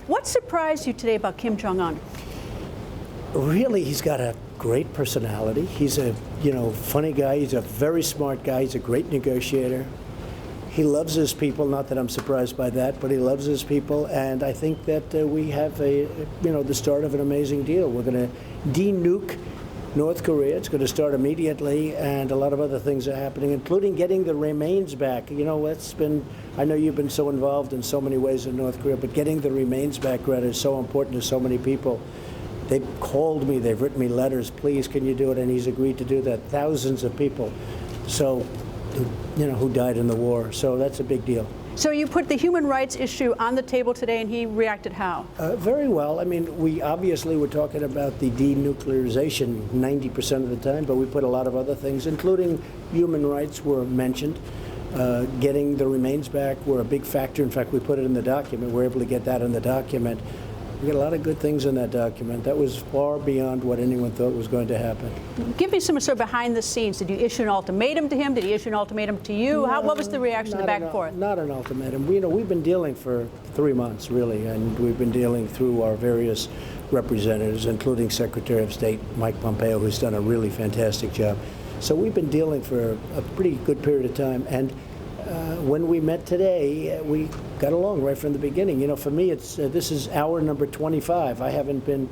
What surprised you today about Kim Jong-un? Really, he's got a great personality. He's a, funny guy. He's a very smart guy. He's a great negotiator. He loves his people. Not that I'm surprised by that, but he loves his people. And I think that we have the start of an amazing deal. We're going to de-nuke North Korea. It's going to start immediately, and a lot of other things are happening, including getting the remains back. I know you've been so involved in so many ways in North Korea, but getting the remains back, Greta, is so important to so many people. They've called me, they've written me letters, please, can you do it? And he's agreed to do that. Thousands of people, who died in the war. So that's a big deal. So you put the human rights issue on the table today, and he reacted how? Very well. I mean, we obviously were talking about the denuclearization 90% of the time, but we put a lot of other things, including human rights were mentioned. Getting the remains back were a big factor. In fact, we put it in the document. We're able to get that in the document. We got a lot of good things in that document. That was far beyond what anyone thought was going to happen. Give me some sort of behind the scenes. Did you issue an ultimatum to him? Did he issue an ultimatum to you? What was the reaction, the back and forth? Not an ultimatum. We've been dealing for 3 months, really, and we've been dealing through our various representatives, including Secretary of State Mike Pompeo, who's done a really fantastic job. So we've been dealing for a pretty good period of time. And when we met today, we got along right from the beginning. For me, this is hour number 25. I haven't been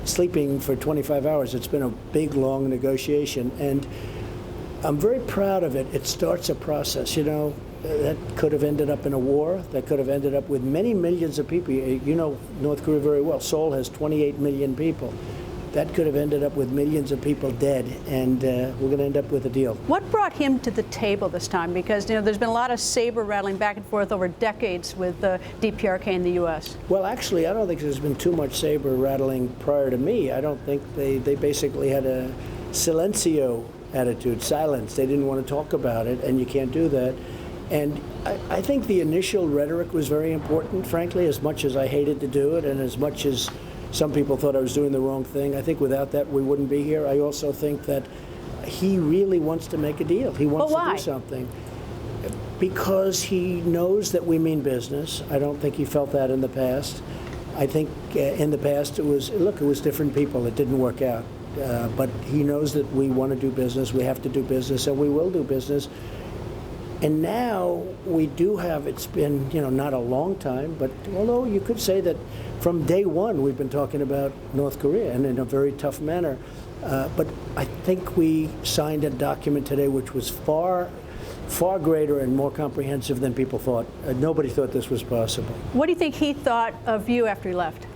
sleeping for 25 hours. It's been a big, long negotiation, and I'm very proud of it. It starts a process, that could have ended up in a war, that could have ended up with many millions of people. You know North Korea very well. Seoul has 28 million people. That could have ended up with millions of people dead, and we're going to end up with a deal. What brought him to the table this time? Because there's been a lot of saber rattling back and forth over decades with the DPRK in the U.S. Well, actually, I don't think there's been too much saber rattling prior to me. I don't think they basically had a silencio attitude, silence. They didn't want to talk about it, and you can't do that. And I think the initial rhetoric was very important, frankly, as much as I hated to do it, and as much as some people thought I was doing the wrong thing. I think without that, we wouldn't be here. I also think that he really wants to make a deal. He wants to do something. Because he knows that we mean business. I don't think he felt that in the past. I think in the past it was different people. It didn't work out. But he knows that we want to do business. We have to do business, and we will do business. And now we do have, it's been, not a long time, but although you could say that from day one we've been talking about North Korea, and in a very tough manner. But I think we signed a document today which was far greater and more comprehensive than people thought. Nobody thought this was possible. What do you think he thought of you after he left?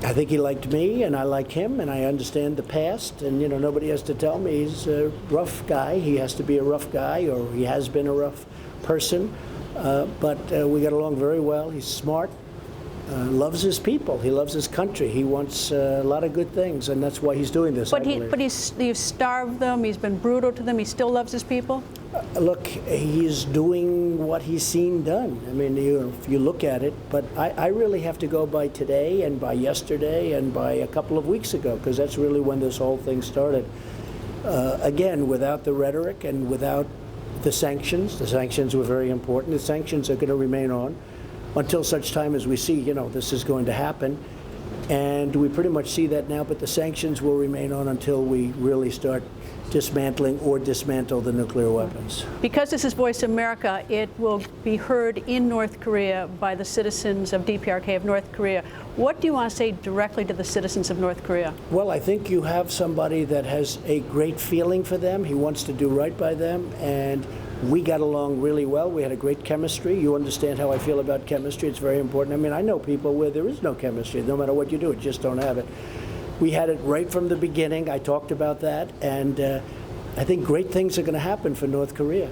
I think he liked me, and I like him, and I understand the past, and nobody has to tell me he's a rough guy. He has to be a rough guy, or he has been a rough person, but we got along very well. He's smart, loves his people, he loves his country, he wants a lot of good things, and that's why he's doing this. But you've starved them, he's been brutal to them, he still loves his people? Look, he's doing what he's seen done. I mean, if you look at it, but I really have to go by today and by yesterday and by a couple of weeks ago, because that's really when this whole thing started. Again, without the rhetoric and without the sanctions were very important. The sanctions are going to remain on until such time as we see, this is going to happen. And we pretty much see that now, but the sanctions will remain on until we really start dismantling or dismantle the nuclear weapons. Because this is Voice America, it will be heard in North Korea by the citizens of DPRK of North Korea. What do you want to say directly to the citizens of North Korea? Well, I think you have somebody that has a great feeling for them. He wants to do right by them, and we got along really well. We had a great chemistry. You understand how I feel about chemistry. It's very important. I mean, I know people where there is no chemistry. No matter what you do, just don't have it. We had it right from the beginning. I talked about that, and I think great things are going to happen for North Korea.